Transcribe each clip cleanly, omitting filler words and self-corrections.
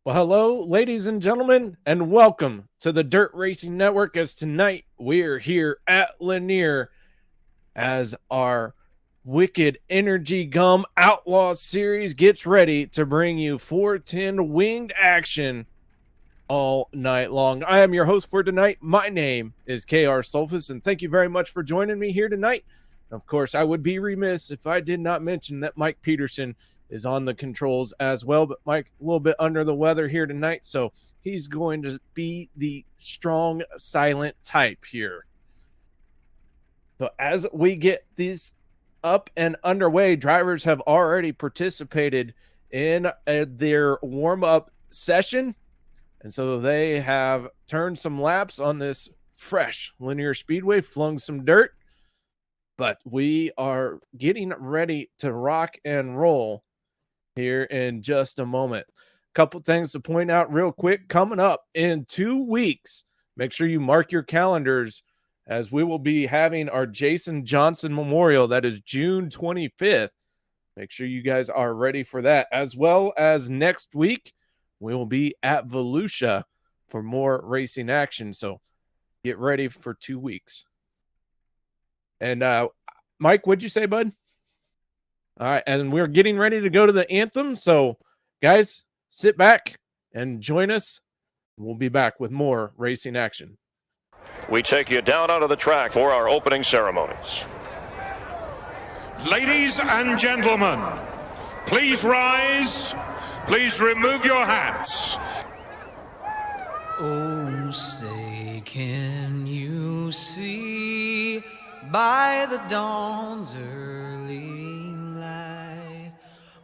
Well, hello, ladies and gentlemen, and welcome to the Dirt Racing Network. As tonight we're here at Lanier as our Wicked Energy Gum Outlaw series gets ready to bring you 410 winged action all night long. I am your host for tonight. My name is KR Stolfus, and thank you very much for joining me here tonight. Of course, I would be remiss if I did not mention that Mike Peterson is on the controls as well, but Mike a little bit under the weather here tonight, so he's going to be the strong silent type here. So as we get these up and underway, drivers have already participated in their warm-up session, and so they have turned some laps on this fresh Lanier Speedway, flung some dirt, but we are getting ready to rock and roll here in just a moment. Couple things to point out real quick. Coming up in 2 weeks, make sure you mark your calendars as we will be having our Jason Johnson Memorial. That is June 25th. Make sure you guys are ready for that. As well as next week, we will be at Volusia for more racing action. So get ready for 2 weeks. And Mike, what'd you say, bud? All right, and we're getting ready to go to the anthem. So, guys, sit back and join us. We'll be back with more racing action. We take you down onto the track for our opening ceremonies. Ladies and gentlemen, please rise. Please remove your hats. Oh, say, can you see by the dawn's early light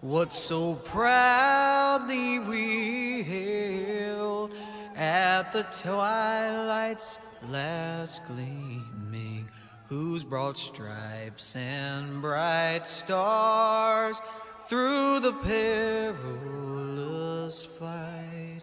what so proudly we hailed at the twilight's last gleaming, whose broad stripes and bright stars through the perilous fight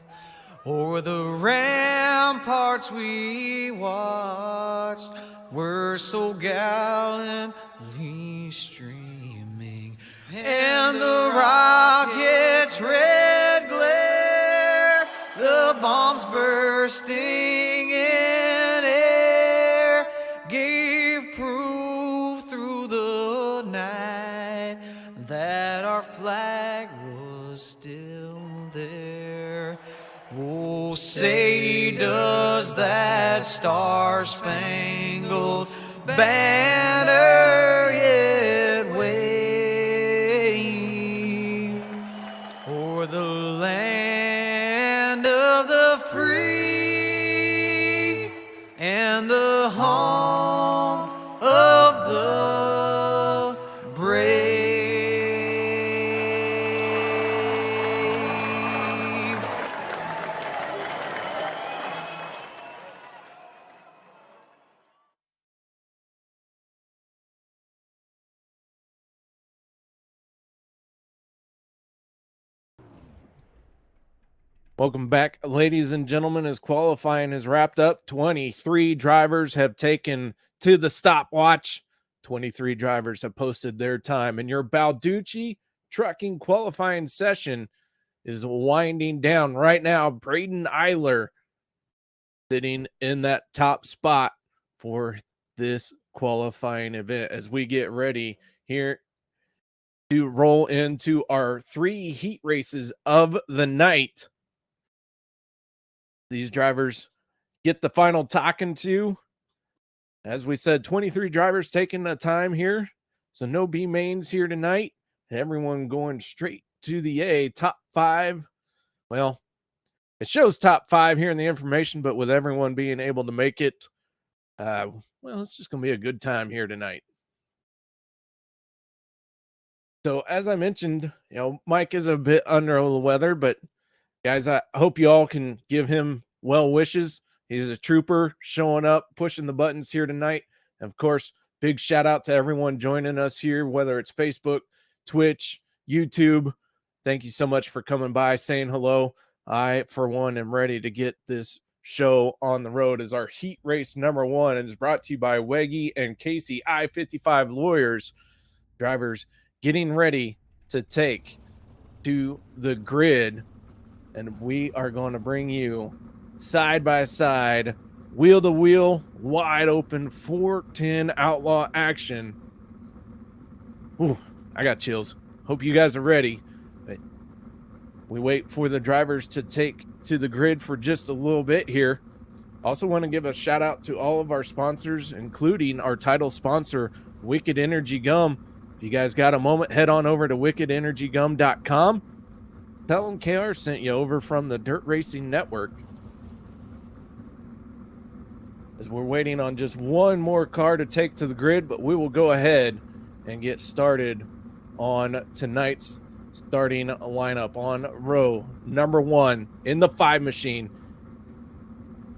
o'er the ramparts we watched were so gallantly streaming, and the rocket's red glare, the bombs bursting in air, gave proof through the night that our flag was still there. Oh, say, does that star-spangled banner yet wave o'er the land of the free and the home of the brave? Welcome back, ladies and gentlemen. As qualifying is wrapped up, 23 drivers have taken to the stopwatch. 23 drivers have posted their time, and your Balducci trucking qualifying session is winding down right now. Braden Eiler sitting in that top spot for this qualifying event as we get ready here to roll into our 3 heat races of the night. These drivers get the final talking to. As we said, 23 drivers taking the time here. So no B mains here tonight. Everyone going straight to the A. Top 5. Well, it shows top 5 here in the information, but with everyone being able to make it, well, it's just going to be a good time here tonight. So as I mentioned, Mike is a bit under the weather, but guys, I hope you all can give him well wishes. He's a trooper showing up, pushing the buttons here tonight. And of course, big shout out to everyone joining us here, whether it's Facebook, Twitch, YouTube. Thank you so much for coming by, saying hello. I, for one, am ready to get this show on the road as our heat race number 1 is brought to you by Weggy and Casey I-55 Lawyers. Drivers getting ready to take to the grid and we are going to bring you side by side, wheel to wheel, wide open 410 Outlaw action. Ooh, I got chills. Hope you guys are ready. But we wait for the drivers to take to the grid for just a little bit here. Also want to give a shout out to all of our sponsors, including our title sponsor, Wicked Energy Gum. If you guys got a moment, head on over to wickedenergygum.com. Tell them KR sent you over from the Dirt Racing Network. As we're waiting on just one more car to take to the grid, but we will go ahead and get started on tonight's starting lineup. On row number 1 in the 5 machine,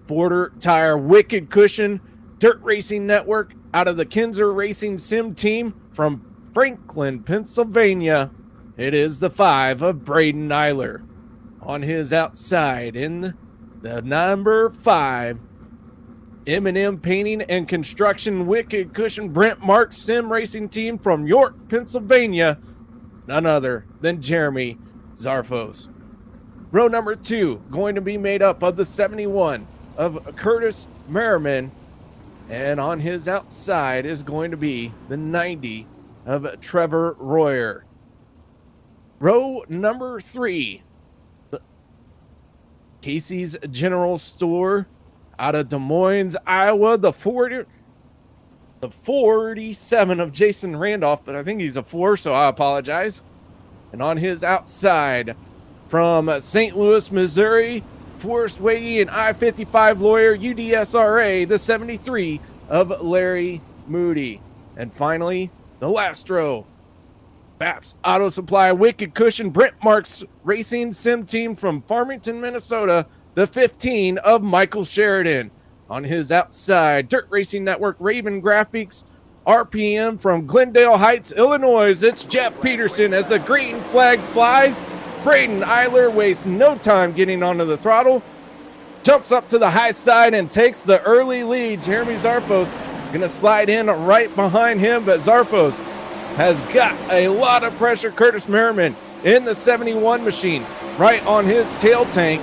Border Tire Wicked Cushion Dirt Racing Network out of the Kinzer Racing Sim team from Franklin, Pennsylvania. It is the 5 of Braden Eiler. On his outside in the number 5, M&M Painting and Construction Wicked Cushion Brent Marks Sim Racing Team from York, Pennsylvania. None other than Jeremy Zarfos. Row number 2 going to be made up of the 71 of Curtis Merriman. And on his outside is going to be the 90 of Trevor Royer. Row number 3, Casey's General Store out of Des Moines, Iowa, the 47 of Jason Randolph, but I think he's a 4, so I apologize. And on his outside from St. Louis, Missouri, Forrest Wagey and I-55 lawyer, UDSRA, the 73 of Larry Moody. And finally, the last row, Baps Auto Supply Wicked Cushion Brent Marks Racing Sim Team from Farmington, Minnesota, the 15 of Michael Sheridan. On his outside, Dirt Racing Network Raven Graphics RPM from Glendale Heights, Illinois. It's Jeff Peterson as the green flag flies. Braden Eiler wastes no time getting onto the throttle, jumps up to the high side and takes the early lead. Jeremy Zarfos going to slide in right behind him, but Zarfos has got a lot of pressure. Curtis Merriman in the 71 machine right on his tail tank.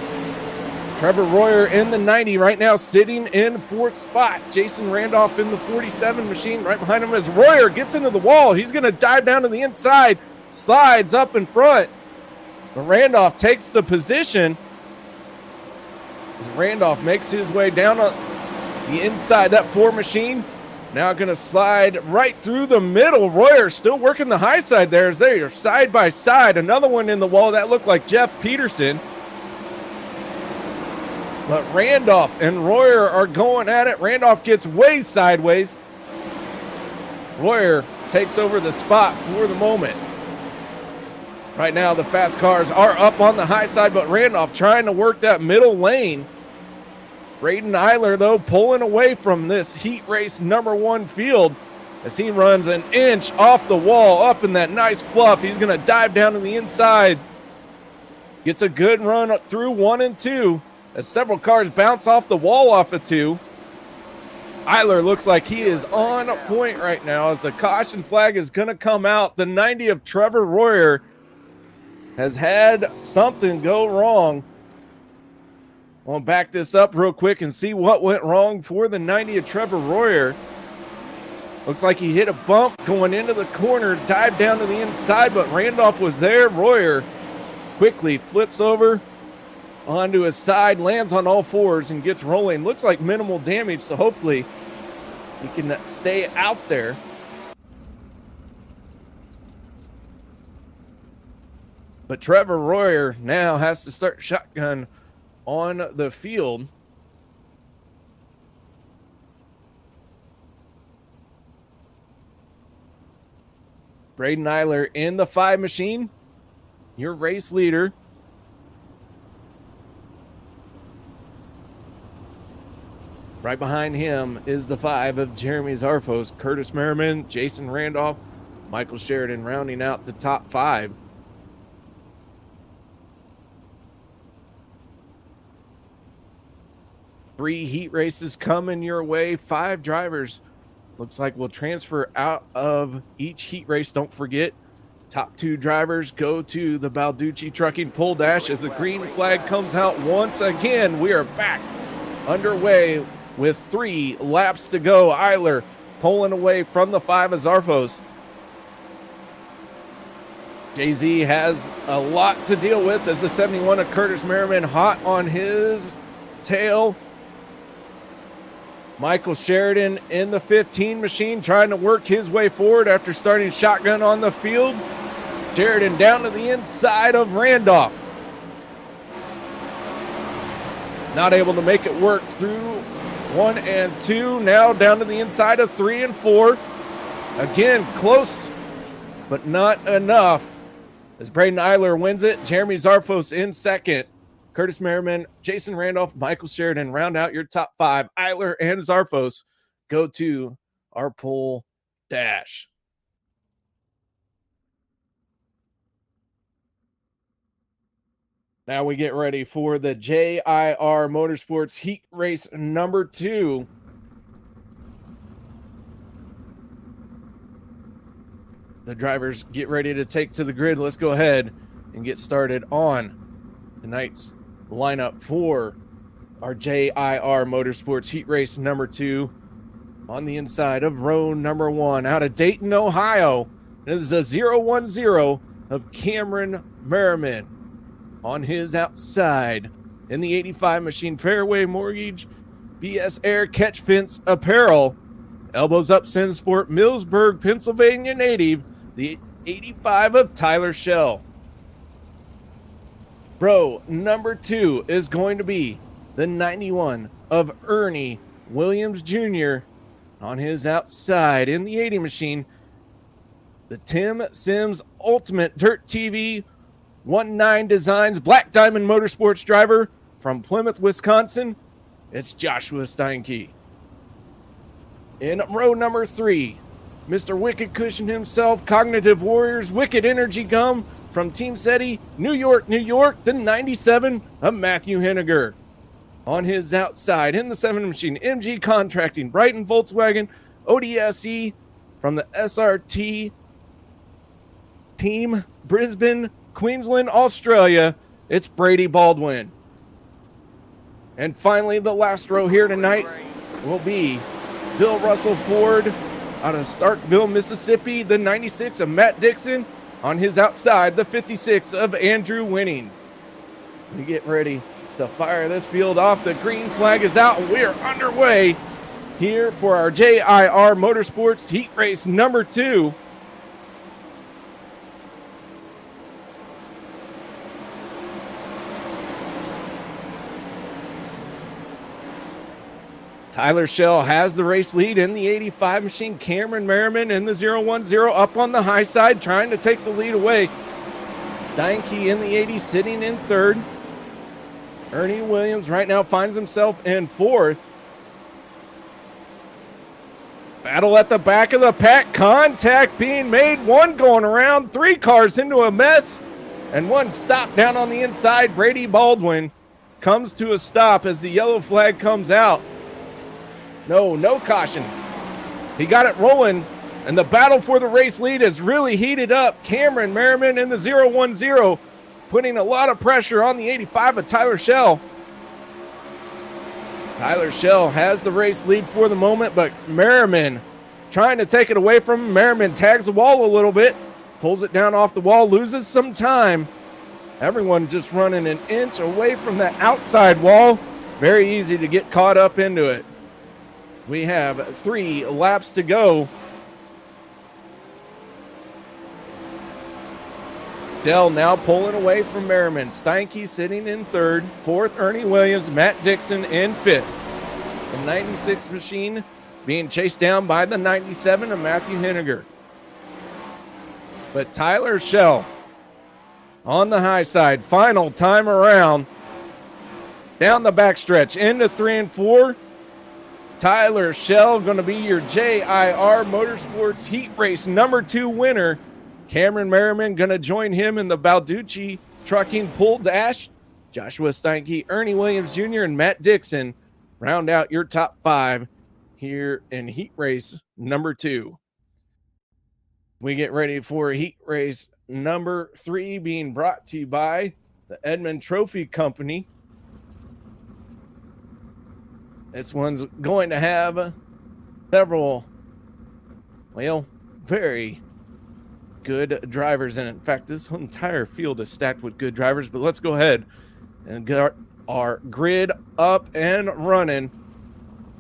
Trevor Royer in the 90 right now sitting in 4th spot. Jason Randolph in the 47 machine right behind him as Royer gets into the wall. He's going to dive down to the inside, slides up in front. But Randolph takes the position as Randolph makes his way down on the inside. That 4 machine now going to slide right through the middle. Royer still working the high side there as they are side by side. Another one in the wall that looked like Jeff Peterson. But Randolph and Royer are going at it. Randolph gets way sideways. Royer takes over the spot for the moment. Right now, the fast cars are up on the high side, but Randolph trying to work that middle lane. Braden Eiler, though, pulling away from this heat race number 1 field as he runs an inch off the wall up in that nice fluff. He's going to dive down to the inside. Gets a good run through 1 and 2 as several cars bounce off the wall off of 2. Eiler looks like he is on point right now as the caution flag is going to come out. The 90 of Trevor Royer has had something go wrong. I'll back this up real quick and see what went wrong for the 90 of Trevor Royer. Looks like he hit a bump going into the corner, dived down to the inside, but Randolph was there. Royer quickly flips over onto his side, lands on all 4s, and gets rolling. Looks like minimal damage, so hopefully he can stay out there. But Trevor Royer now has to start shotgun on the field. Braden Eiler in the 5 machine, your race leader. Right behind him is the 5 of Jeremy Zarfos, Curtis Merriman, Jason Randolph, Michael Sheridan rounding out the top 5. Three heat races coming your way. 5 drivers looks like will transfer out of each heat race. Don't forget Top two drivers go to the Balducci Trucking Pole Dash as the green flag comes out once again. We are back underway with 3 laps to go. Eiler pulling away from the 5 of Zarfos. Jay-Z has a lot to deal with as the 71 of Curtis Merriman hot on his tail. Michael Sheridan in the 15 machine trying to work his way forward after starting shotgun on the field. Sheridan down to the inside of Randolph. Not able to make it work through 1 and 2. Now down to the inside of 3 and 4. Again, close, but not enough. As Braden Eiler wins it, Jeremy Zarfos in second. Curtis Merriman, Jason Randolph, Michael Sheridan round out your top 5. Eiler and Zarfos go to our pole dash. Now we get ready for the JIR Motorsports Heat Race number 2. The drivers get ready to take to the grid. Let's go ahead and get started on tonight's lineup for our JIR Motorsports Heat Race number 2. On the inside of row number 1 out of Dayton, Ohio, it is a 010 of Cameron Merriman. On his outside in the 85 machine, Fairway Mortgage, BS Air Catch Fence Apparel, Elbows Up Sinsport, Millsburg, Pennsylvania native, the 85 of Tyler Schell. Row number 2 is going to be the 91 of Ernie Williams Jr. On his outside in the 80 machine, the Tim Sims Ultimate Dirt TV 19 Designs Black Diamond Motorsports driver from Plymouth, Wisconsin. It's Joshua Steinke. In row number 3, Mr. Wicked Cushion himself, Cognitive Warriors, Wicked Energy Gum from Team SETI, New York, New York, the 97 of Matthew Henniger. On his outside in the 7 machine, MG Contracting, Brighton Volkswagen, ODSE from the SRT team, Brisbane, Queensland, Australia, it's Brady Baldwin. And finally, the last row here tonight will be Bill Russell Ford out of Starkville, Mississippi, the 96 of Matt Dixon. On his outside, the 56 of Andrew Winnings. We get ready to fire this field off. The green flag is out, and we are underway here for our JIR Motorsports Heat Race number 2. Tyler Schell has the race lead in the 85 machine. Cameron Merriman in the 010 up on the high side trying to take the lead away. Steinke in the 80 sitting in 3rd. Ernie Williams right now finds himself in 4th. Battle at the back of the pack. Contact being made. 1 going around. 3 cars into a mess. And 1 stop down on the inside. Brady Baldwin comes to a stop as the yellow flag comes out. No caution. He got it rolling, and the battle for the race lead has really heated up. Cameron Merriman in the 010, putting a lot of pressure on the 85 of Tyler Schell. Tyler Schell has the race lead for the moment, but Merriman trying to take it away from him. Merriman tags the wall a little bit, pulls it down off the wall, loses some time. Everyone just running an inch away from the outside wall. Very easy to get caught up into it. We have 3 laps to go. Dell now pulling away from Merriman. Steinke sitting in 3rd. 4th, Ernie Williams. Matt Dixon in 5th. The 96 machine being chased down by the 97 of Matthew Henniger. But Tyler Schell on the high side. Final time around. Down the backstretch into 3 and 4. Tyler Schell going to be your JIR Motorsports Heat Race number 2 winner. Cameron Merriman going to join him in the Balducci Trucking Pole Dash. Joshua Steinke, Ernie Williams Jr., and Matt Dixon round out your top 5 here in Heat Race number 2. We get ready for Heat Race number 3 being brought to you by the Edmund Trophy Company. This one's going to have several, well, very good drivers in it. In fact, this entire field is stacked with good drivers, but let's go ahead and get our grid up and running.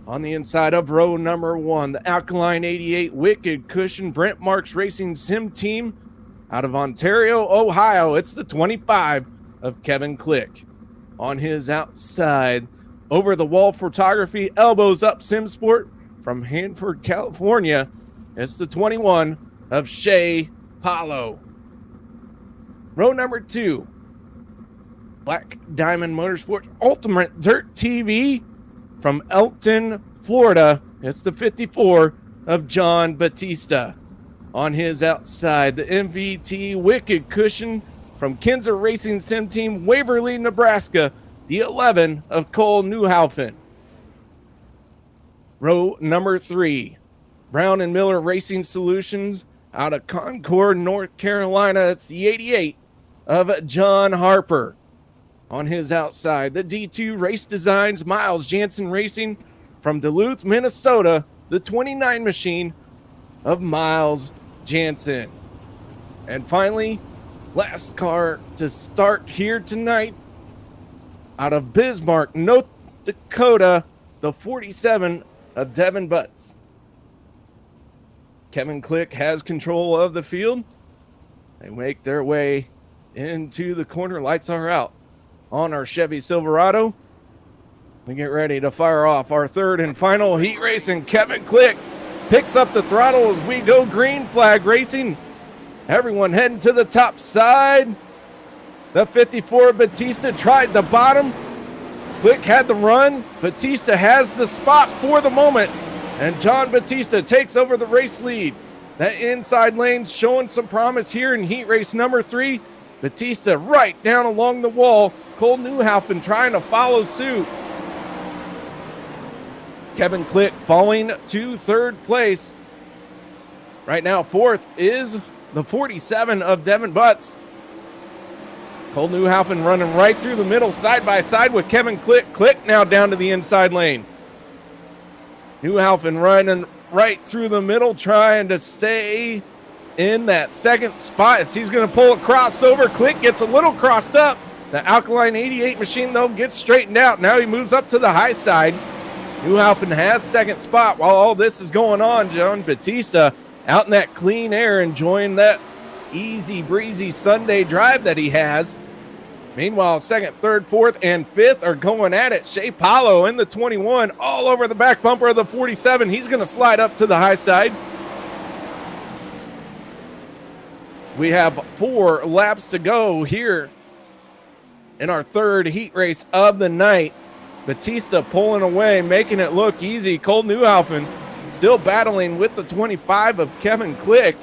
On the inside of row number 1, the Alkaline 88 Wicked Cushion Brent Marks Racing Sim Team out of Ontario, Ohio. It's the 25 of Kevin Click. On his outside, Over the Wall Photography Elbows Up Sim Sport from Hanford, California. It's the 21 of Shea Paulo. Row number 2, Black Diamond Motorsports Ultimate Dirt TV from Elkton, Florida. It's the 54 of John Batista. On his outside, the MVT Wicked Cushion from Kinzer Racing Sim Team, Waverly, Nebraska, the 11 of Cole Newhaufen. Row number 3, Brown and Miller Racing Solutions out of Concord, North Carolina. It's the 88 of John Harper. On his outside, the D2 Race Designs Miles Jansen Racing from Duluth, Minnesota, the 29 machine of Miles Jansen. And finally, last car to start here tonight, out of Bismarck, North Dakota, the 47 of Devin Butts. Kevin Click has control of the field. They make their way into the corner. Lights are out on our Chevy Silverado. We get ready to fire off our third and final heat race, and Kevin Click picks up the throttle as we go green flag racing. Everyone heading to the top side. The 54 Batista tried the bottom. Click had the run. Batista has the spot for the moment, and John Batista takes over the race lead. That inside lane's showing some promise here in heat race number 3. Batista right down along the wall. Cole Newhaufen trying to follow suit. Kevin Click falling to third place. Right now, fourth is the 47 of Devin Butts. Cole Newhaufen running right through the middle, side by side with Kevin Click. Click now down to the inside lane. Newhaufen running right through the middle, trying to stay in that second spot as he's going to pull a crossover. Click gets a little crossed up. The Alkaline 88 machine, though, gets straightened out. Now he moves up to the high side. Newhaufen has second spot. While all this is going on, John Batista out in that clean air, enjoying that easy breezy Sunday drive that he has. Meanwhile, second, third, fourth, and fifth are going at it. Shea Paulo in the 21, all over the back bumper of the 47. He's going to slide up to the high side. We have 4 laps to go here in our third heat race of the night. Batista pulling away, making it look easy. Cole Newhaufen still battling with the 25 of Kevin Click.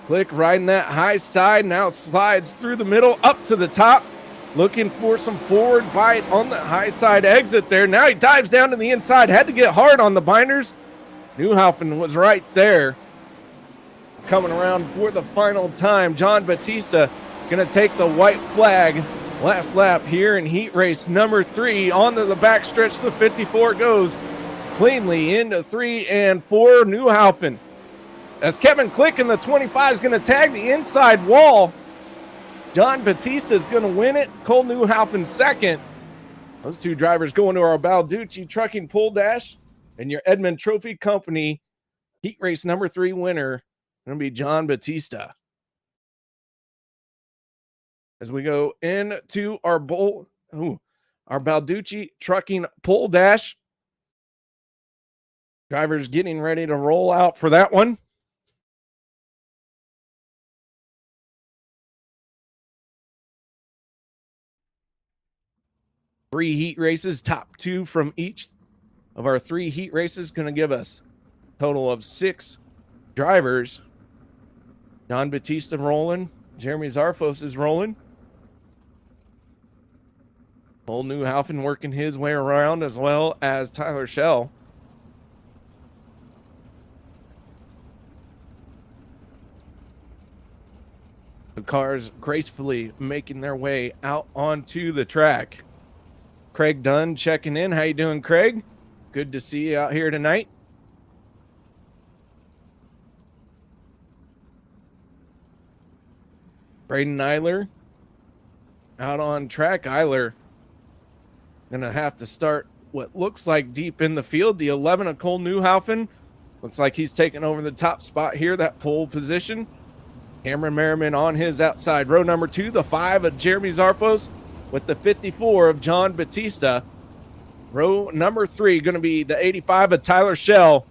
Click riding that high side, now slides through the middle, up to the top, looking for some forward bite on the high side exit there. Now he dives down to the inside, had to get hard on the binders. Newhaufen was right there. Coming around for the final time, John Batista going to take the white flag. Last lap here in heat race number 3. Onto the backstretch, the 54 goes cleanly into 3 and 4. Newhaufen, as Kevin Click in the 25 is going to tag the inside wall. John Batista is going to win it. Cole Newhaufen second. Those two drivers going to our Balducci Trucking Pull Dash, and your Edmund Trophy Company heat race number 3 winner going to be John Batista. As we go into our our Balducci Trucking Pull Dash. Drivers getting ready to roll out for that one. Three heat races, top 2 from each of our 3 heat races, going to give us a total of 6 drivers. John Batista rolling. Jeremy Zarfos is rolling. Cole Newhaufen working his way around, as well as Tyler Schell. cars gracefully making their way out onto the track. Craig Dunn checking in. How you doing, Craig? Good to see you out here tonight. Braden Eiler out on track. Eiler gonna have to start what looks like deep in the field. The 11 of Cole Newhaufen looks like he's taking over the top spot here, that pole position. Cameron Merriman on his outside. Row number 2, the 5 of Jeremy Zarfos with the 54 of John Batista. Row number 3 going to be the 85 of Tyler Schell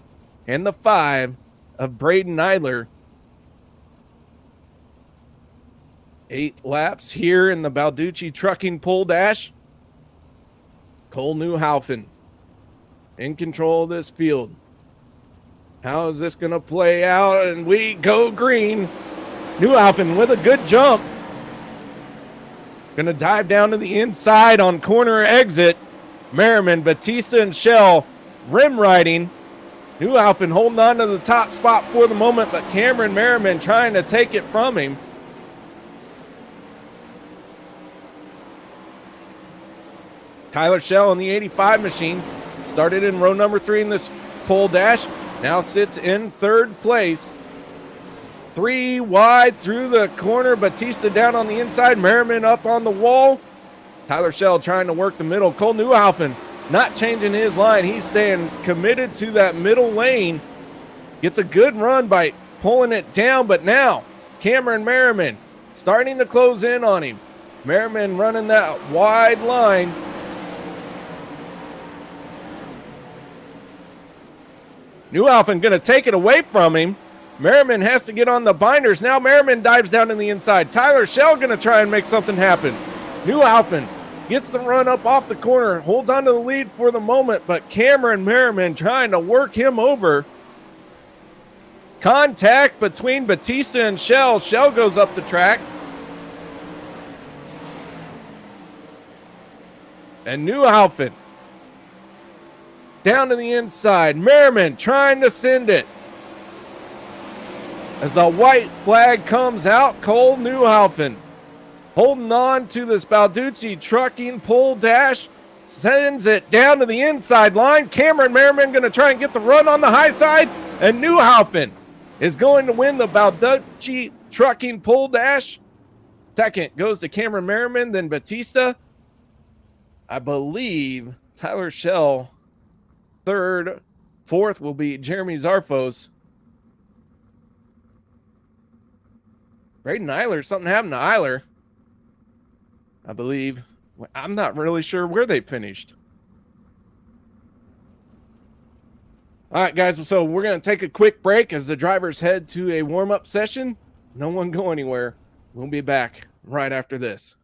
and the 5 of Braden Eiler. 8 laps here in the Balducci Trucking Pole Dash. Cole Newhaufen in control of this field. How is this going to play out? And we go green. Newhaufen with a good jump. Going to dive down to the inside on corner exit. Merriman, Batista, and Schell rim riding. Newhaufen holding on to the top spot for the moment, but Cameron Merriman trying to take it from him. Tyler Schell in the 85 machine started in row number 3 in this pole dash. Now sits in 3rd place. 3 wide through the corner. Batista down on the inside. Merriman up on the wall. Tyler Schell trying to work the middle. Cole Newhaufen not changing his line. He's staying committed to that middle lane. Gets a good run by pulling it down, but now Cameron Merriman starting to close in on him. Merriman running that wide line. Newhaufen going to take it away from him. Merriman has to get on the binders. Now Merriman dives down in the inside. Tyler Schell going to try and make something happen. Newhaufen gets the run up off the corner, holds on to the lead for the moment, but Cameron Merriman trying to work him over. Contact between Batista and Schell. Schell goes up the track. And Newhaufen down to the inside. Merriman trying to send it. As the white flag comes out, Cole Newhaufen holding on to this Balducci Trucking Pole Dash. Sends it down to the inside line. Cameron Merriman going to try and get the run on the high side. And Newhaufen is going to win the Balducci Trucking Pole Dash. Second goes to Cameron Merriman, then Batista. I believe Tyler Schell. 3rd, 4th will be Jeremy Zarfos. Braden Eiler, something happened to Eiler, I believe. I'm not really sure where they finished. All right, guys, so we're going to take a quick break as the drivers head to a warm-up session. No one go anywhere. We'll be back right after this.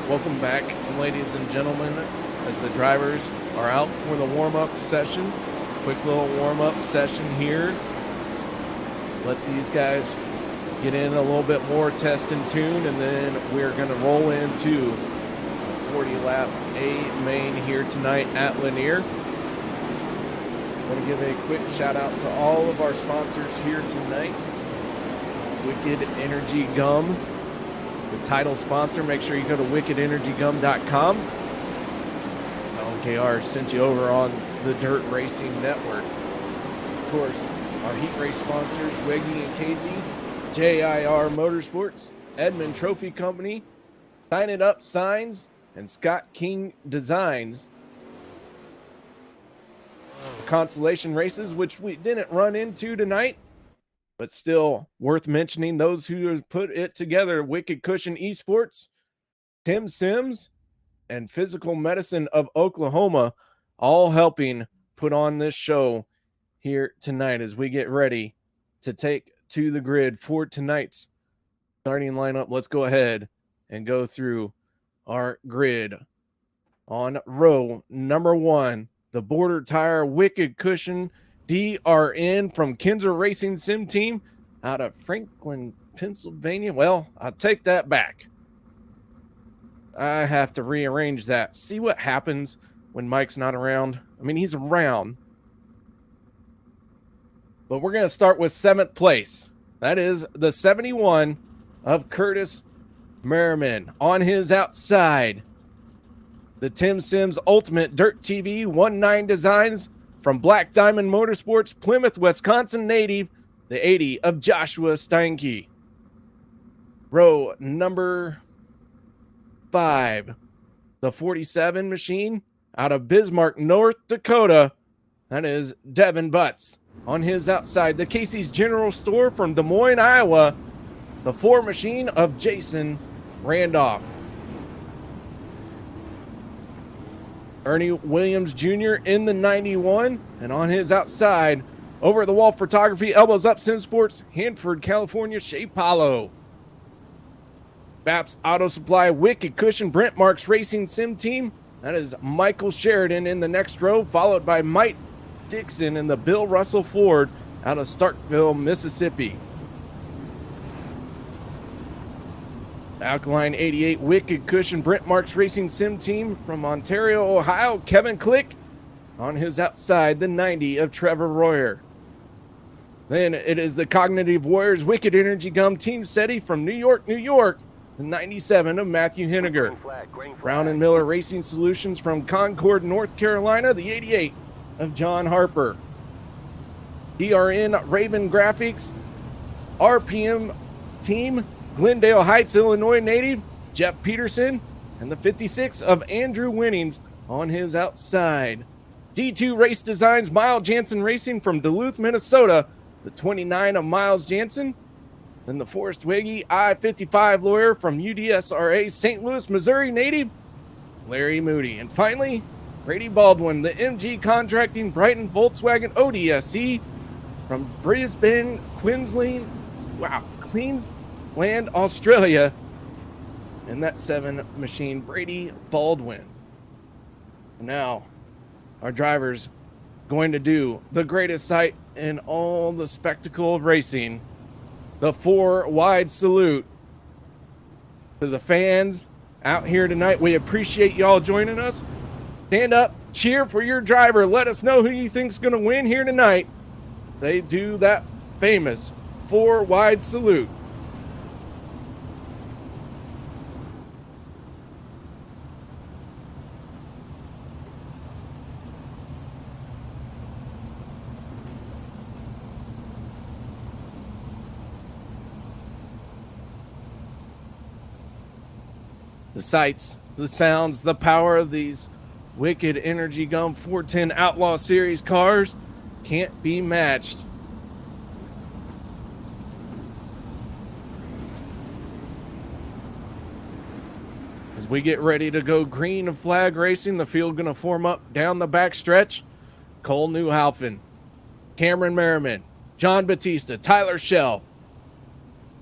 Welcome back, ladies and gentlemen, as the drivers are out for the warm-up session. Quick little warm-up session here. Let these guys get in a little bit more test and tune, and then we're going to roll into a 40-lap A main here tonight at Lanier. I want to give a quick shout-out to all of our sponsors here tonight. Wicked Energy Gum, the title sponsor. Make sure you go to wickedenergygum.com. LKR sent you over on the Dirt Racing Network. Of course, Our heat race sponsors, Wiggy and Casey, JIR Motorsports, Edmund Trophy Company, Sign It Up Signs, and Scott King Designs. The consolation races, which we didn't run into tonight, but still worth mentioning. Those who put it together: Wicked Cushion Esports, Tim Sims, and Physical Medicine of Oklahoma, all helping put on this show here tonight as we get ready to take to the grid for tonight's starting lineup. Let's go ahead and go through our grid. On row number 1, the Border Tire Wicked Cushion DRN from Kinzer Racing Sim Team out of Franklin, Pennsylvania. Well, I'll take that back. I have to rearrange that. See what happens when Mike's not around? I mean, he's around. But we're going to start with 7th place. That is the 71 of Curtis Merriman. On his outside, the Tim Sims Ultimate Dirt TV 19 Designs from Black Diamond Motorsports, Plymouth, Wisconsin native, the 80 of Joshua Steinke. Row number 5, the 47 machine out of Bismarck, North Dakota. That is Devin Butts. On his outside, the Casey's General Store from Des Moines, Iowa, the 4 machine of Jason Randolph. Ernie Williams Jr. in the 91, and on his outside, over the wall photography, elbows up, Sim Sports, Hanford, California, Shea Paulo. Baps Auto Supply Wicked Cushion Brent Marks Racing Sim Team. That is Michael Sheridan in the next row, followed by Mike Dixon in the Bill Russell Ford out of Starkville, Mississippi. Alkaline 88 Wicked Cushion Brent Marks Racing Sim Team from Ontario, Ohio, Kevin Click. On his outside, the 90 of Trevor Royer. Then it is the Cognitive Warriors Wicked Energy Gum Team SETI from New York, New York, the 97 of Matthew Henniger. Brown and Miller Racing Solutions from Concord, North Carolina, the 88 of John Harper. DRN Raven Graphics RPM Team, Glendale Heights, Illinois native, Jeff Peterson, and the 56 of Andrew Winnings on his outside. D2 Race Designs, Miles Jansen Racing from Duluth, Minnesota, the 29 of Miles Jansen. Then the Forrest Wiggy I-55 lawyer from UDSRA, St. Louis, Missouri native, Larry Moody. And finally, Brady Baldwin, the MG Contracting Brighton Volkswagen ODSC from Brisbane, Queensland, Australia. And that 7 machine, Brady Baldwin. Now, our driver's going to do the greatest sight in all the spectacle of racing, the 4 wide salute to the fans out here tonight. We appreciate y'all joining us. Stand up, cheer for your driver. Let us know who you think's going to win here tonight. They do that famous 4 wide salute. The sights, the sounds, the power of these Wicked Energy Gum 410 Outlaw Series cars can't be matched. As we get ready to go green flag racing, the field going to form up down the back stretch. Cole Newhalfen, Cameron Merriman, John Batista, Tyler Schell,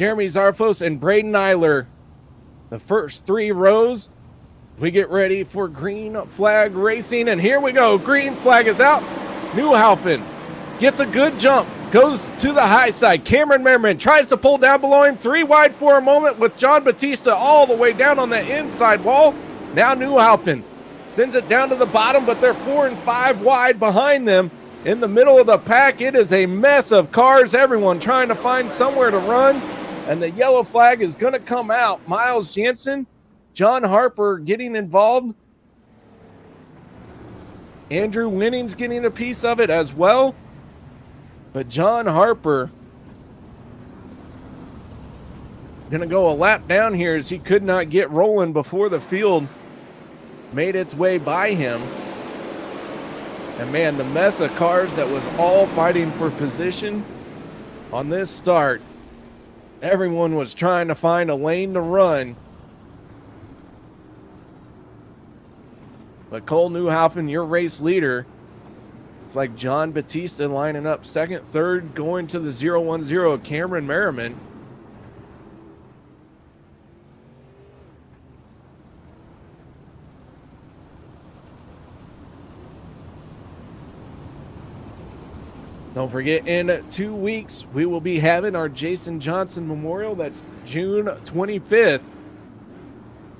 Jeremy Zarfos, and Braden Eiler. The first 3 rows, we get ready for green flag racing, and here we go. Green flag is out. Newhalfen gets a good jump, goes to the high side. Cameron Merriman tries to pull down below him. 3 wide for a moment with John Batista all the way down on the inside wall. Now Newhalfen sends it down to the bottom, but they're 4 and 5 wide behind them. In the middle of the pack, it is a mess of cars. Everyone trying to find somewhere to run. And the yellow flag is going to come out. Miles Jansen, John Harper getting involved. Andrew Winnings getting a piece of it as well. But John Harper going to go a lap down here as he could not get rolling before the field made its way by him. And man, the mess of cars that was all fighting for position on this start. Everyone was trying to find a lane to run. But Cole Newhoffen, your race leader, it's like John Batista lining up second, third, going to the 0-1-0, Cameron Merriman. Don't forget, in 2 weeks, we will be having our Jason Johnson Memorial. That's June 25th.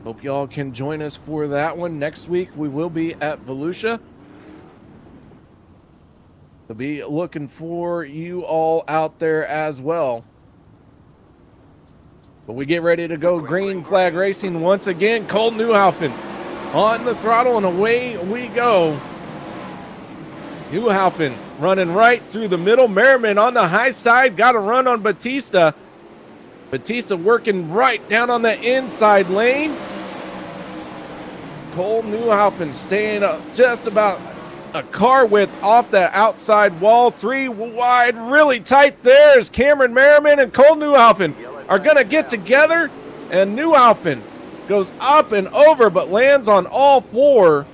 Hope y'all can join us for that one. Next week, we will be at Volusia. We'll be looking for you all out there as well. But we get ready to go green flag racing once again. Cole Newhoffen on the throttle, and away we go. Newhoffen running right through the middle. Merriman on the high side. Got a run on Batista. Batista working right down on the inside lane. Cole Newhoffen staying just about a car width off that outside wall. 3 wide, really tight there as Cameron Merriman and Cole Newhoffen are going to get together. And Newhoffen goes up and over but lands on all 4.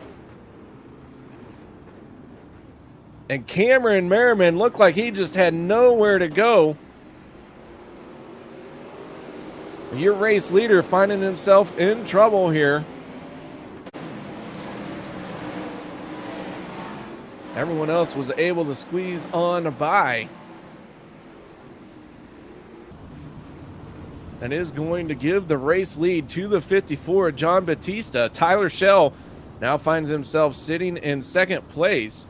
And Cameron Merriman looked like he just had nowhere to go. Your race leader finding himself in trouble here. Everyone else was able to squeeze on by. And is going to give the race lead to the 54, John Batista. Tyler Schell now finds himself sitting in second place.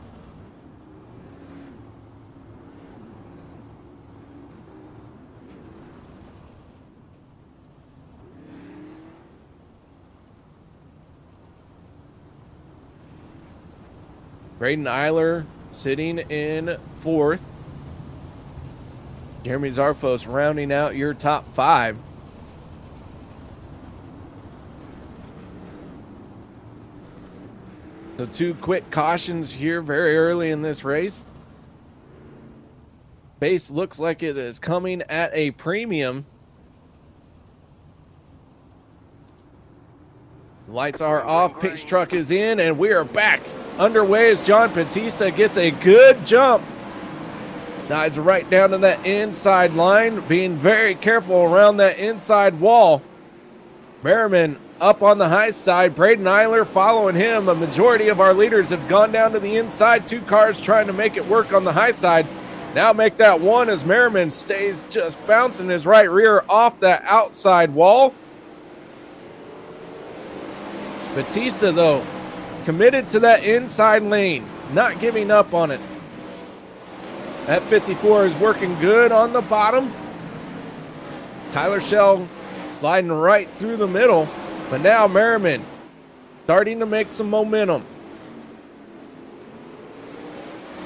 Braden Eiler sitting in fourth. Jeremy Zarfos rounding out your top 5. So 2 quick cautions here very early in this race. Pace looks like it is coming at a premium. Lights are off, pace truck is in, and we are back underway as John Batista gets a good jump. Dives right down to that inside line, being very careful around that inside wall. Merriman up on the high side. Braden Eiler following him. A majority of our leaders have gone down to the inside. 2 cars trying to make it work on the high side. Now make that 1 as Merriman stays just bouncing his right rear off that outside wall. Batista, though, committed to that inside lane, not giving up on it. That 54 is working good on the bottom. Tyler Schell sliding right through the middle, but now Merriman starting to make some momentum.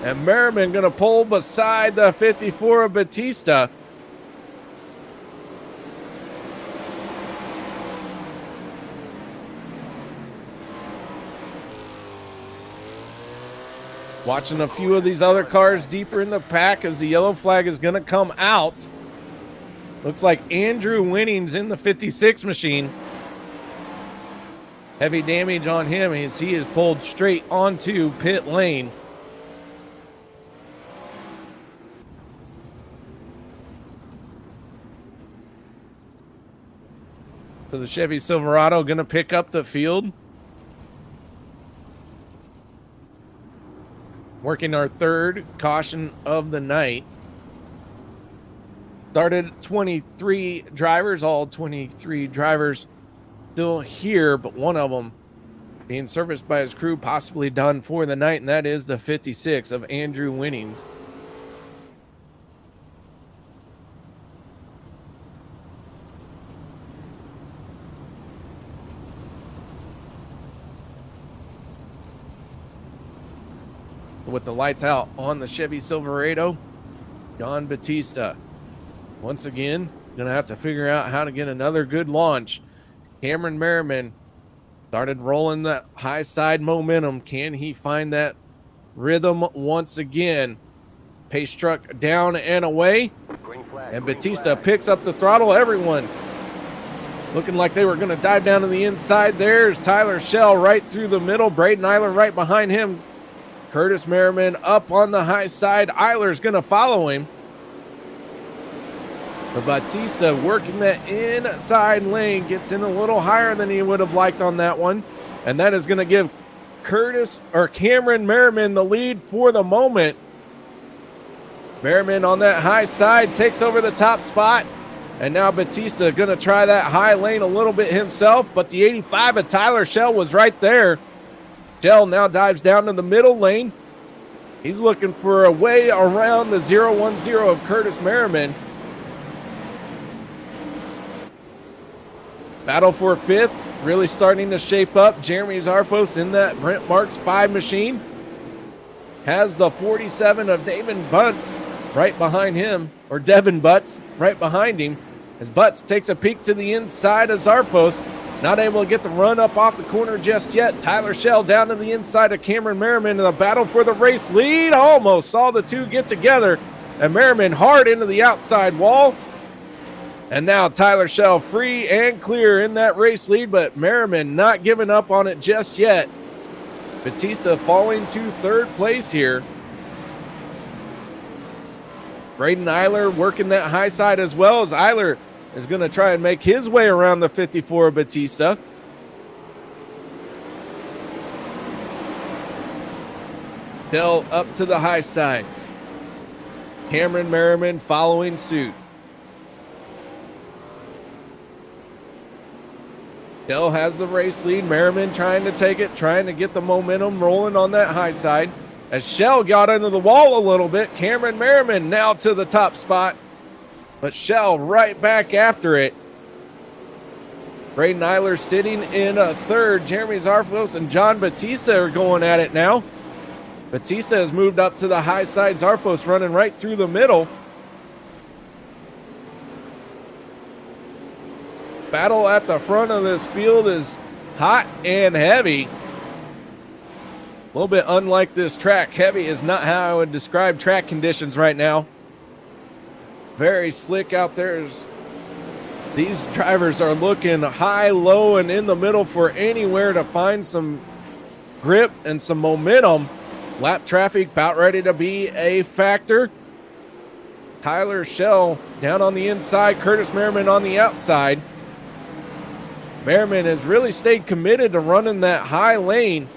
And Merriman going to pull beside the 54 of Batista. Watching a few of these other cars deeper in the pack as the yellow flag is going to come out. Looks like Andrew Winning's in the 56 machine. Heavy damage on him as he is pulled straight onto pit lane. So the Chevy Silverado going to pick up the field. Working our 3rd caution of the night. Started 23 drivers, all 23 drivers still here, but one of them being serviced by his crew, possibly done for the night, and that is the 56 of Andrew Winnings. With the lights out on the Chevy Silverado, John Batista, once again, gonna have to figure out how to get another good launch. Cameron Merriman started rolling that high side momentum. Can he find that rhythm once again? Pace truck down and away. And Batista picks up the throttle. Everyone looking like they were going to dive down to the inside. There's Tyler Schell right through the middle. Braden Eiler right behind him. Curtis Merriman up on the high side. Eiler's going to follow him. But Batista working that inside lane, gets in a little higher than he would have liked on that one. And that is going to give Cameron Merriman the lead for the moment. Merriman on that high side takes over the top spot. And now Batista going to try that high lane a little bit himself. But the 85 of Tyler Schell was right there. Schell now dives down to the middle lane. He's looking for a way around the 010 of Curtis Merriman. Battle for fifth really starting to shape up. Jeremy Zarfos in that Brent Marks 5 machine. Has the 47 of Devin Butts right behind him. Or Devin Butts right behind him. As Butts takes a peek to the inside of Zarfos. Not able to get the run up off the corner just yet. Tyler Schell down to the inside of Cameron Merriman in the battle for the race lead. Almost saw the two get together. And Merriman hard into the outside wall. And now Tyler Schell free and clear in that race lead, but Merriman not giving up on it just yet. Batista falling to third place here. Braden Eiler working that high side as well, as Eiler is going to try and make his way around the 54 of Batista. Schell up to the high side. Cameron Merriman following suit. Schell has the race lead. Merriman trying to take it, trying to get the momentum rolling on that high side. As Schell got into the wall a little bit, Cameron Merriman now to the top spot. But Schell right back after it. Braden Eiler sitting in a third. Jeremy Zarfos and John Batista are going at it now. Batista has moved up to the high side. Zarfos running right through the middle. Battle at the front of this field is hot and heavy. A little bit unlike this track. Heavy is not how I would describe track conditions right now. Very slick out there. These drivers are looking high, low, and in the middle for anywhere to find some grip and some momentum. Lap traffic about ready to be a factor. Tyler Schell down on the inside. Curtis Merriman on the outside. Merriman has really stayed committed to running that high lane.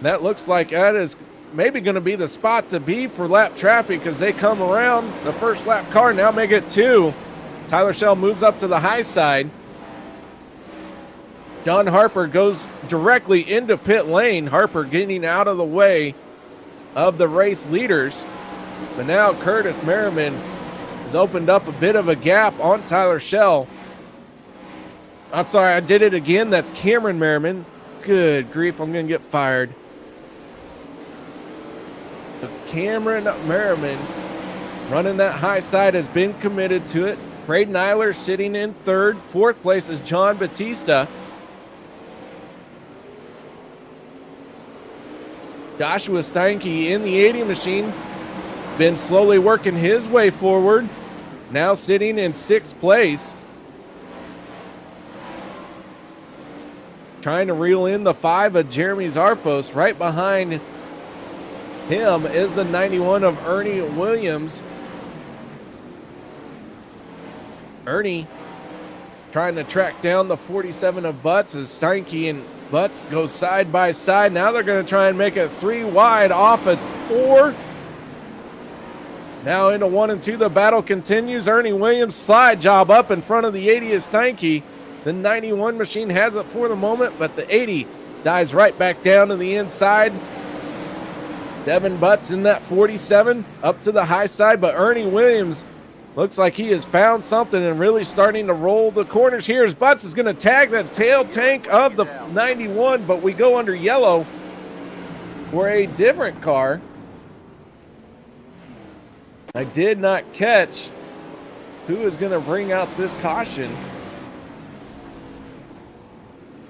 That looks like that is maybe going to be the spot to be for lap traffic as they come around. The first lap car now make it 2. Tyler Schell moves up to the high side. John Harper goes directly into pit lane. Harper getting out of the way of the race leaders. But now Curtis Merriman has opened up a bit of a gap on Tyler Schell. I'm sorry, I did it again. That's Cameron Merriman. Good grief, I'm going to get fired. But Cameron Merriman running that high side has been committed to it. Braden Eiler sitting in third. Fourth place is John Batista. Joshua Steinke in the 80 machine. Been slowly working his way forward. Now sitting in 6th place. Trying to reel in the 5 of Jeremy Zarfos. Right behind him is the 91 of Ernie Williams. Ernie trying to track down the 47 of Butts as Steinke and Butts go side by side. Now they're going to try and make it 3 wide off of 4. Now into 1 and 2. The battle continues. Ernie Williams slide job up in front of the 80 is Steinke. The 91 machine has it for the moment, but the 80 dives right back down to the inside. Devin Butts in that 47 up to the high side, but Ernie Williams looks like he has found something and really starting to roll the corners. Here's Butts is going to tag the tail tank of the 91, but we go under yellow for a different car. I did not catch who is going to bring out this caution.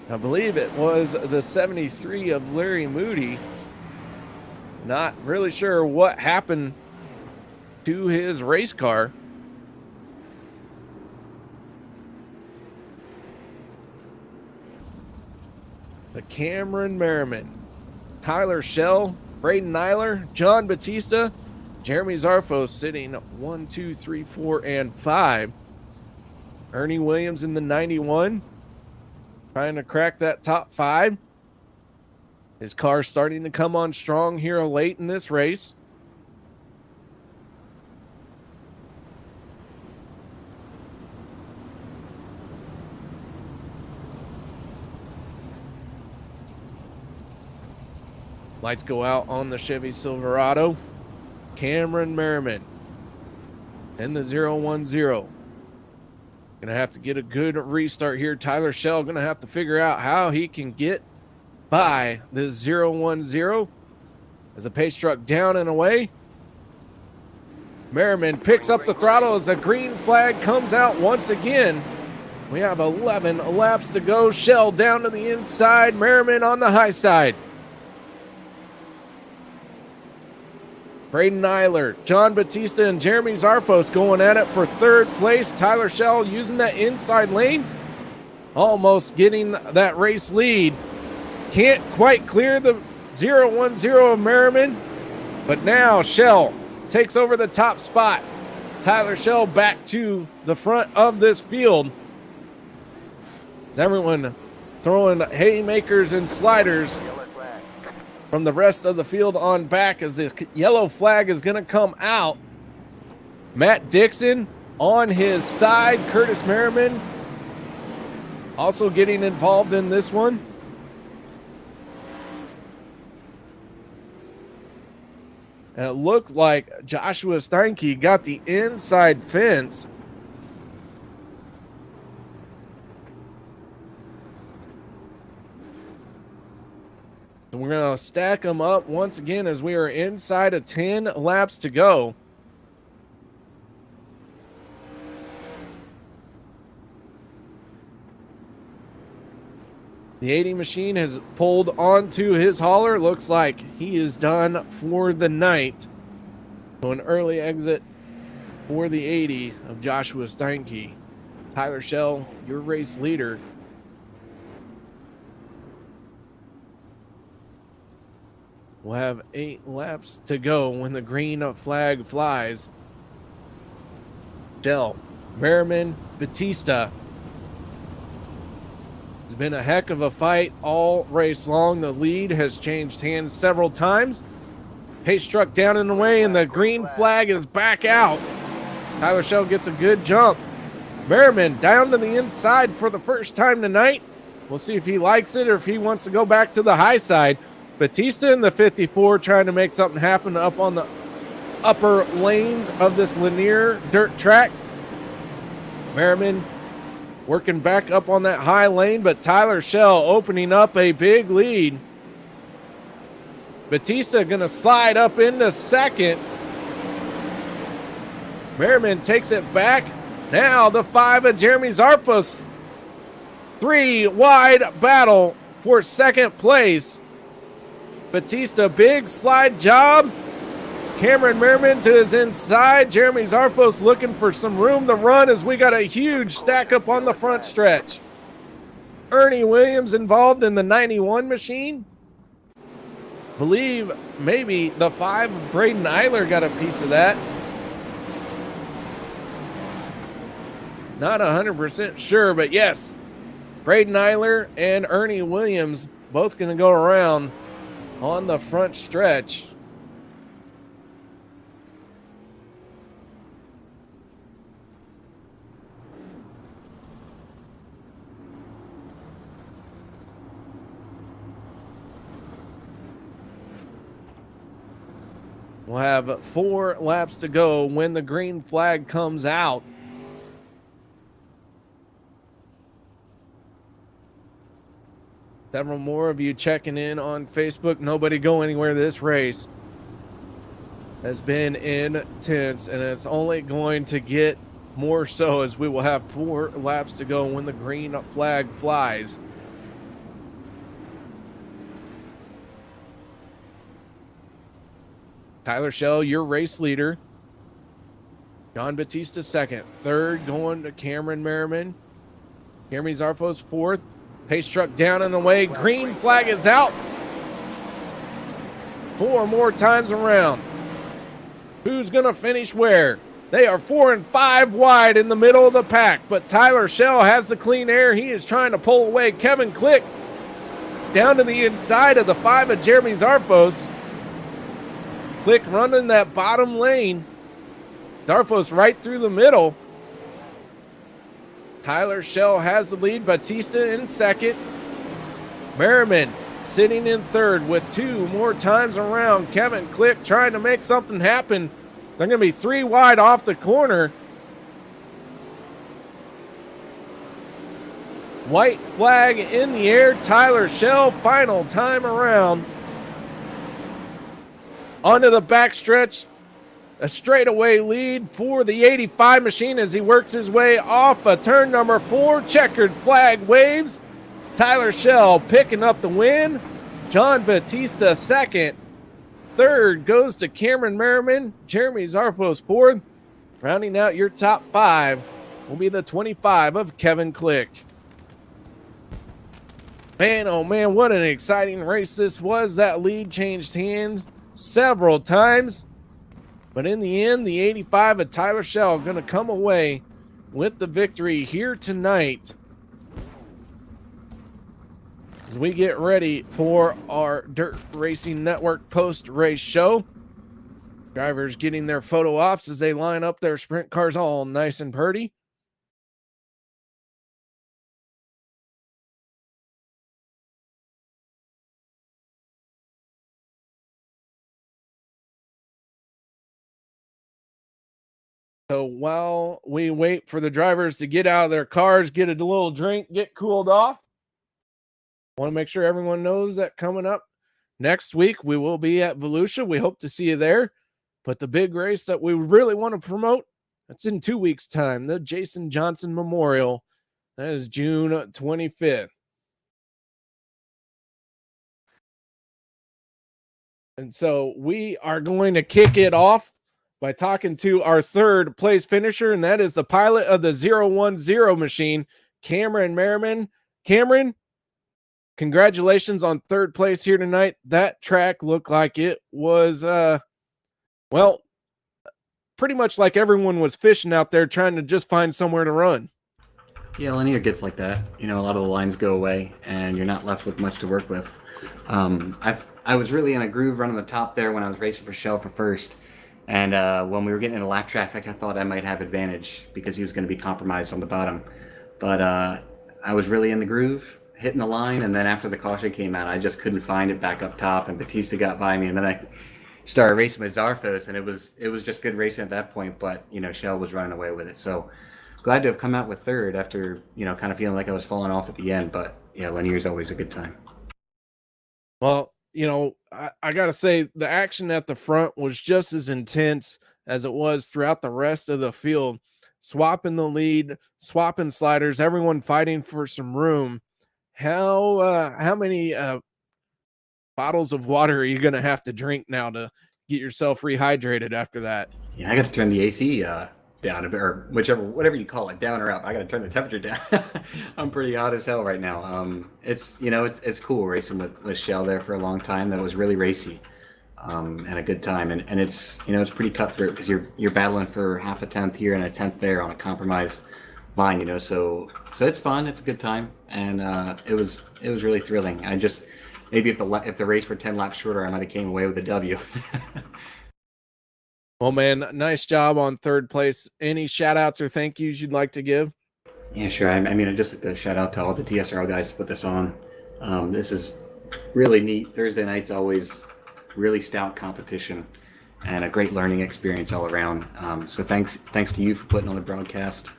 I believe it was the 73 of Larry Moody. Not really sure what happened to his race car. The Cameron Merriman, Tyler Schell, Braden Nyler, John Batista, Jeremy Zarfos sitting 1, 2, 3, 4, and 5. Ernie Williams in the 91, trying to crack that top 5. His car starting to come on strong here late in this race. Lights go out on the Chevy Silverado. Cameron Merriman in the 010. Gonna have to get a good restart here. Tyler Schell gonna have to figure out how he can get by this 010 as the pace truck down and away. Merriman picks up the throttle as the green flag comes out once again. We have 11 laps to go. Schell down to the inside, Merriman on the high side. Braden Nyler, John Batista, and Jeremy Zarfos going at it for third place. Tyler Schell using that inside lane, almost getting that race lead. Can't quite clear the 010 of Merriman, but now Schell takes over the top spot. Tyler Schell back to the front of this field. Everyone throwing haymakers and sliders from the rest of the field on back as the yellow flag is going to come out. Matt Dixon on his side. Curtis Merriman also getting involved in this one. And it looked like Joshua Steinke got the inside fence. And we're going to stack them up once again as we are inside of 10 laps to go. The 80 machine has pulled onto his hauler. Looks like he is done for the night. So an early exit for the 80 of Joshua Steinke. Tyler Schell, your race leader. We'll have 8 laps to go when the green flag flies. Schell, Merriman, Batista. It's been a heck of a fight all race long. The lead has changed hands several times. Pace truck down and away, and the green flag is back out. Tyler Schell gets a good jump. Merriman down to the inside for the first time tonight. We'll see if he likes it or if he wants to go back to the high side. Batista in the 54 trying to make something happen up on the upper lanes of this Lanier dirt track. Merriman working back up on that high lane, but Tyler Schell opening up a big lead. Batista going to slide up into second. Merriman takes it back. Now the 5 of Jeremy Zarfos. 3 wide battle for second place. Batista, big slide job. Cameron Merriman to his inside. Jeremy Zarfos looking for some room to run as we got a huge stack up on the front stretch. Ernie Williams involved in the 91 machine. Believe maybe the 5 of Braden Nyler got a piece of that. Not 100% sure, but yes, Braden Nyler and Ernie Williams both going to go around on the front stretch. We'll have 4 laps to go when the green flag comes out. Several more of you checking in on Facebook. Nobody go anywhere this race. has been intense, and it's only going to get more so as we will have 4 laps to go when the green flag flies. Tyler Schell, your race leader. John Batista second. Third going to Cameron Merriman. Jeremy Zarfos fourth. Pace truck down and away. Green flag is out. 4 more times around. Who's going to finish where? They are 4 and 5 wide in the middle of the pack, but Tyler Schell has the clean air. He is trying to pull away Kevin Click down to the inside of the 5 of Jeremy Zarfos. Click running that bottom lane. Zarfos right through the middle. Tyler Schell has the lead. Batista in second. Merriman sitting in third with 2 more times around. Kevin Click trying to make something happen. They're going to be 3 wide off the corner. White flag in the air. Tyler Schell, final time around. Onto the backstretch. A straightaway lead for the 85 machine as he works his way off a turn number 4. Checkered flag waves. Tyler Schell picking up the win. John Batista second. Third goes to Cameron Merriman. Jeremy Zarfos fourth. Rounding out your top 5 will be the 25 of Kevin Click. Man, oh man, what an exciting race this was. That lead changed hands several times. But in the end, the 85 of Tyler Schell going to come away with the victory here tonight as we get ready for our Dirt Racing Network post-race show. Drivers getting their photo ops as they line up their sprint cars all nice and pretty. So while we wait for the drivers to get out of their cars, get a little drink, get cooled off, I want to make sure everyone knows that coming up next week, we will be at Volusia. We hope to see you there. But the big race that we really want to promote, that's in 2 weeks' time, the Jason Johnson Memorial. That is June 25th. And so we are going to kick it off by talking to our third place finisher, and that is the pilot of the 010 machine, Cameron Merriman. Cameron, congratulations on third place here tonight. That track looked like it was, well, pretty much like everyone was fishing out there trying to just find somewhere to run. Yeah, Lanier gets like that. You know, a lot of the lines go away, and you're not left with much to work with. I was really in a groove running the top there when I was racing for Schell for first. And when we were getting into lap traffic, I thought I might have advantage because he was going to be compromised on the bottom. But I was really in the groove, hitting the line, and then after the caution came out, I just couldn't find it back up top, and Batista got by me, and then I started racing with Zarfos, and it was just good racing at that point, but, you know, Schell was running away with it. So glad to have come out with third after, you know, kind of feeling like I was falling off at the end, but yeah, Lanier's always a good time. Well, you know, I got to say the action at the front was just as intense as it was throughout the rest of the field. Swapping the lead, swapping sliders, everyone fighting for some room. How many bottles of water are you going to have to drink now to get yourself rehydrated after that? Yeah, I got to turn the AC down a bit, or whatever you call it, down or up. I got to turn the temperature down. I'm pretty hot as hell right now. It's, you know, it's cool racing with Schell there for a long time. That was really racy, and a good time. And it's, you know, it's pretty cutthroat because you're battling for half a tenth here and a tenth there on a compromised line, you know. So it's fun. It's a good time, and it was really thrilling. I just maybe if the race were 10 laps shorter, I might have came away with a W. Well, man, nice job on third place. Any shout outs or thank yous you'd like to give? Yeah, sure. I mean, just like to shout out to all the DSRL guys to put this on. This is really neat. Thursday night's always really stout competition and a great learning experience all around. So thanks to you for putting on the broadcast.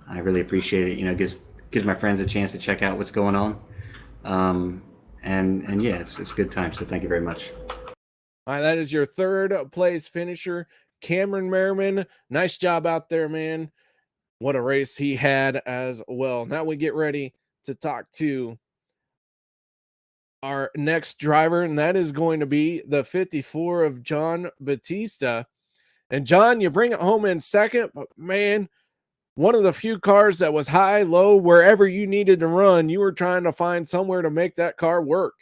I really appreciate it. You know, gives my friends a chance to check out what's going on. And yeah, it's a good time. So thank you very much. All right, that is your third place finisher, Cameron Merriman. Nice job out there, man. What a race he had as well. Now we get ready to talk to our next driver, and that is going to be the 54 of John Batista. And John, you bring it home in second, but man, one of the few cars that was high, low, wherever you needed to run, you were trying to find somewhere to make that car work.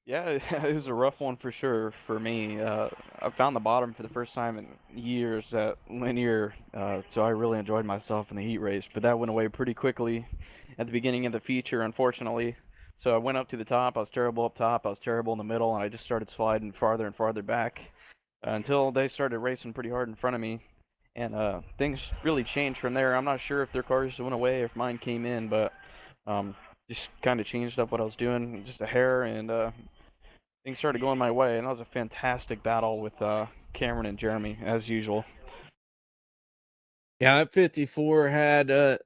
Yeah, it was a rough one for sure for me. I found the bottom for the first time in years at Lanier, so I really enjoyed myself in the heat race. But that went away pretty quickly at the beginning of the feature, unfortunately. So I went up to the top. I was terrible up top. I was terrible in the middle, and I just started sliding farther and farther back until they started racing pretty hard in front of me. And things really changed from there. I'm not sure if their cars went away or if mine came in, but um, just kind of changed up what I was doing just a hair, and things started going my way, and that was a fantastic battle with Cameron and Jeremy, as usual. Yeah, that 54 had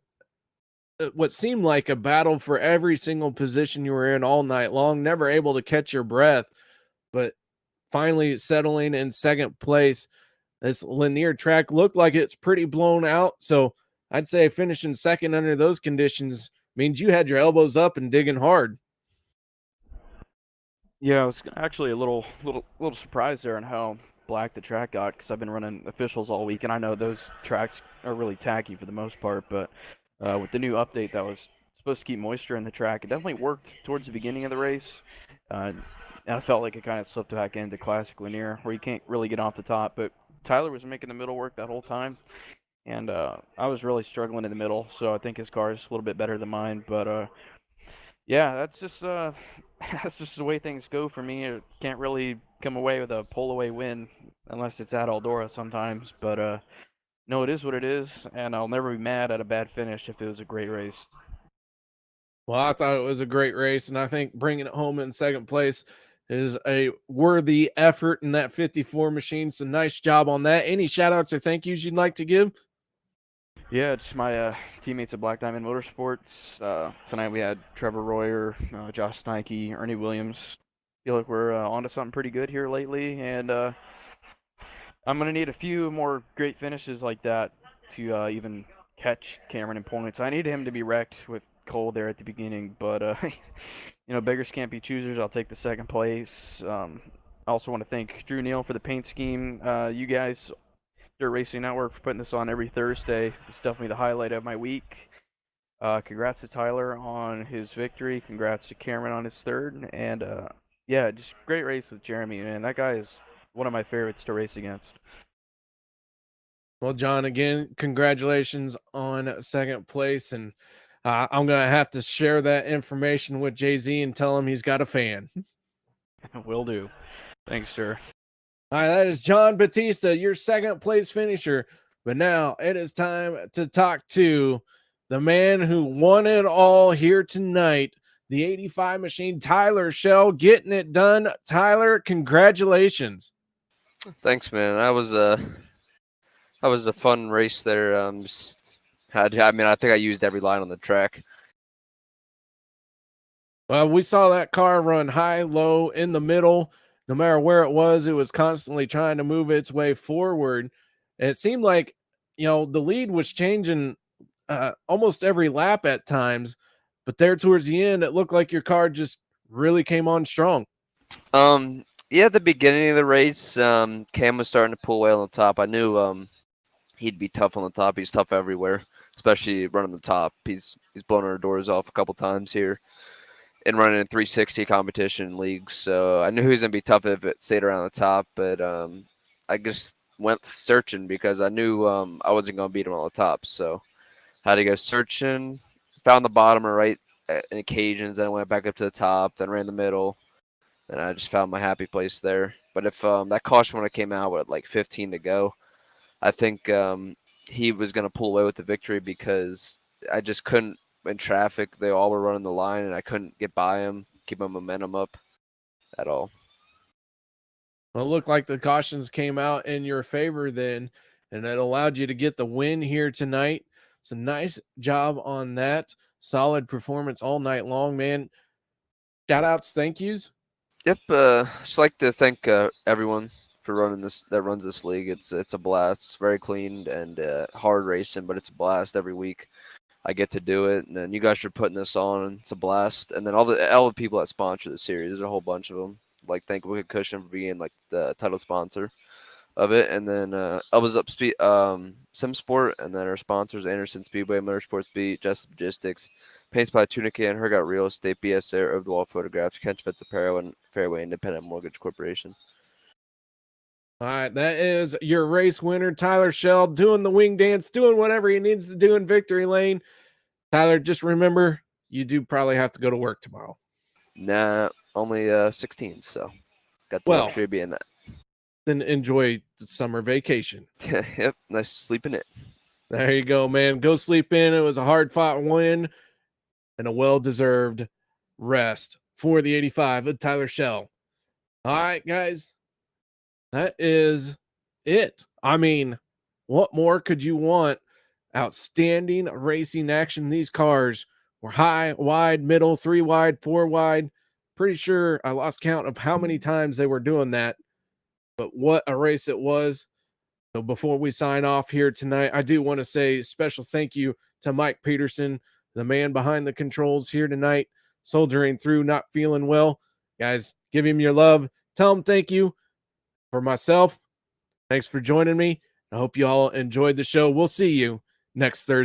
what seemed like a battle for every single position you were in all night long, never able to catch your breath, but finally settling in second place. This Lanier track looked like it's pretty blown out, so I'd say finishing second under those conditions means you had your elbows up and digging hard. Yeah, I was actually a little surprised there on how black the track got, because I've been running officials all week, and I know those tracks are really tacky for the most part, but with the new update that was supposed to keep moisture in the track, it definitely worked towards the beginning of the race. And I felt like it kind of slipped back into classic Lanier, where you can't really get off the top, but Tyler was making the middle work that whole time, and I was really struggling in the middle, so I think his car is a little bit better than mine, but yeah, that's just that's just the way things go for me. I can't really come away with a pull away win unless it's at Eldora sometimes. But no, it is what it is, and I'll never be mad at a bad finish if it was a great race. Well, I thought it was a great race, and I think bringing it home in second place is a worthy effort in that 54 machine. So nice job on that. Any shout outs or thank yous you'd like to give? Yeah, it's my teammates at Black Diamond Motorsports. Tonight we had Trevor Royer, Josh Steinke, Ernie Williams. Feel like we're onto something pretty good here lately, and I'm gonna need a few more great finishes like that to even catch Cameron in points. I need him to be wrecked with Cole there at the beginning, but beggars can't be choosers. I'll take the second place. I also want to thank Drew Neal for the paint scheme. You guys, Dirt Racing Network, for putting this on every Thursday. It's definitely the highlight of my week. Congrats to Tyler on his victory. Congrats to Cameron on his third. And yeah, just great race with Jeremy, man. That guy is one of my favorites to race against. Well, John, again, congratulations on second place. And I'm going to have to share that information with Jay Z and tell him he's got a fan. Will do. Thanks, sir. All right, that is John Batista, your second place finisher. But now it is time to talk to the man who won it all here tonight, the 85 machine, Tyler Shell, getting it done. Tyler, congratulations. Thanks, man. That was a fun race there. I think I used every line on the track. Well, we saw that car run high, low, in the middle. No matter where it was constantly trying to move its way forward. And it seemed like, the lead was changing almost every lap at times, but there towards the end, it looked like your car just really came on strong. Yeah, at the beginning of the race, Cam was starting to pull away on the top. I knew he'd be tough on the top. He's tough everywhere, especially running the top. He's blown our doors off a couple times here and running in 360 competition leagues. So I knew he was going to be tough if it stayed around the top, but I just went searching because I knew I wasn't going to beat him on the top. So I had to go searching, found the bottom or right in occasions, then I went back up to the top, then ran the middle, and I just found my happy place there. But if that caution when it came out with like 15 to go, I think he was going to pull away with the victory because I just couldn't in traffic. They all were running the line, and I couldn't get by him, keep my momentum up at all. Well, it looked like the cautions came out in your favor then, and it allowed you to get the win here tonight. So nice job on that. Solid performance all night long, man. Shout outs, thank yous. Yep. Just like to thank everyone for running this that runs this league. It's a blast. It's very clean and hard racing, but it's a blast every week. I get to do it, and then you guys are putting this on, and it's a blast. And then all the people that sponsor the series, there's a whole bunch of them. Like thank Wicked Cushion for being like the title sponsor of it, and then Elbows Up Speed, SimSport, and then our sponsors: Anderson Speedway, Motorsports Beat, Just Logistics, Paints by Tunica and Her Got Real Estate, BSA, Over the Wall Photographs, Kench Vets Apparel, and Fairway Independent Mortgage Corporation. All right, that is your race winner, Tyler Shell, doing the wing dance, doing whatever he needs to do in victory lane. Tyler, just remember, you do probably have to go to work tomorrow. Nah, only 16, so got the Well, luxury of being that. Then enjoy the summer vacation. Yep, nice sleeping in. There you go, man. Go sleep in. It was a hard-fought win and a well-deserved rest for the 85 of Tyler Shell. All right, guys. That is it. I mean, what more could you want? Outstanding racing action. These cars were high, wide, middle, 3 wide, 4 wide. Pretty sure I lost count of how many times they were doing that. But what a race it was. So before we sign off here tonight, I do want to say special thank you to Mike Peterson, the man behind the controls here tonight, soldiering through, not feeling well. Guys, give him your love. Tell him thank you. For myself, thanks for joining me. I hope you all enjoyed the show. We'll see you next Thursday.